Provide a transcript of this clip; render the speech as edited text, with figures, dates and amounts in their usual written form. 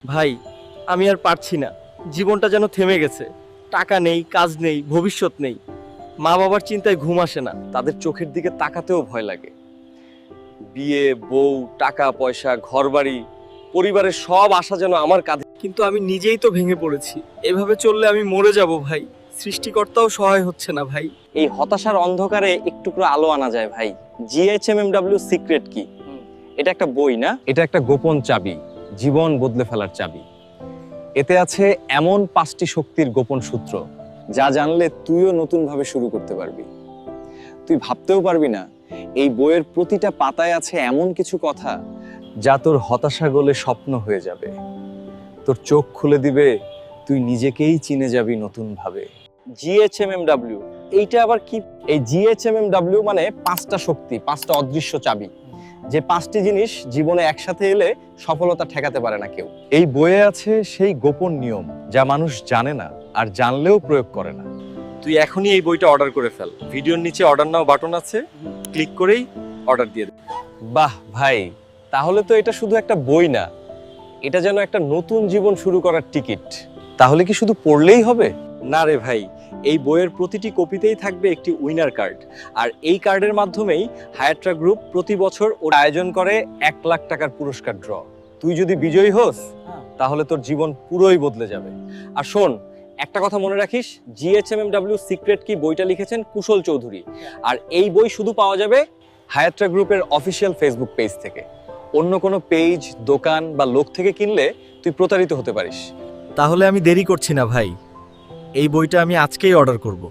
ভাই, আমি আর পারছি না। জীবনটা যেন থেমে গেছে। টাকা নেই, কাজ নেই, ভবিষ্যৎ নেই। মা বাবার চিন্তায় ঘুম আসে না। তাদের চোখের দিকে তাকাতেও ভয় লাগে। বিয়ে, বউ, টাকা পয়সা, ঘরবাড়ি, পরিবারের সব আশা যেন আমার কাঁধে। কিন্তু আমি নিজেই তো ভেঙে পড়েছি। এভাবে চললে আমি মরে যাব ভাই। সৃষ্টিকর্তাও সহায় হচ্ছে না ভাই। এই হতাশার অন্ধকারে একটু করে আলো আনা যায় ভাই। জিএইচএমএমডব্লিউ সিক্রেট কি? এটা একটা বই না, এটা একটা গোপন চাবি, জীবন বদলে ফেলার চাবি। এতে আছে এমন 5টি শক্তির গোপন সূত্র, যা জানলে তুইও নতুন ভাবে শুরু করতে পারবি। তুই ভাবতেও পারবি না, এই বইয়ের প্রতিটা পাতায় আছে এমন কিছু কথা, যা তোর হতাশা গলে স্বপ্ন হয়ে যাবে। তোর চোখ খুলে দিবে, তুই নিজেকেই চিনে যাবি নতুন ভাবে। জিএইচএমএমডব্লিউ, এইটা আবার কি? এই জিএইচএমএমডব্লিউ মানে 5টা শক্তি, 5টা অদৃশ্য চাবি, যে 5টি জিনিস জীবনে একসাথে এলে সফলতা ঠেকাতে পারে না কেউ। এই বইয়ে আছে সেই গোপন নিয়ম, যা মানুষ জানে না, আর জানলেও প্রয়োগ করে না। তুই এখনই এই বইটা অর্ডার করে ফেল। ভিডিওর নিচে অর্ডার নাও বাটন আছে, ক্লিক করেই অর্ডার দিয়ে দে। বাহ ভাই, তাহলে তো এটা শুধু একটা বই না, এটা যেন একটা নতুন জীবন শুরু করার টিকিট। তাহলে কি শুধু পড়লেই হবে? না রে ভাই, এই বইয়ের প্রতিটি কপিতেই থাকবে একটি উইনার কার্ড। আর এই কার্ডের মাধ্যমেই হায়াট্রা গ্রুপ প্রতি বছর ওর আয়োজন করে 1 লাখ টাকার পুরস্কার ড্র। তুই যদি বিজয়ী হোস, তাহলে তোর জীবন পুরোই বদলে যাবে। আর শোন, একটা কথা মনে রাখিস, জিএইচএমএমডব্লিউ সিক্রেট কি বইটা লিখেছেন কুশল চৌধুরী। আর এই বই শুধু পাওয়া যাবে হায়াট্রা গ্রুপের অফিসিয়াল ফেসবুক পেজ থেকে। অন্য কোনো পেজ, দোকান বা লোক থেকে কিনলে তুই প্রতারিত হতে পারিস। তাহলে আমি দেরি করছি না ভাই। এই বইটা আমি আজকেই অর্ডার করব।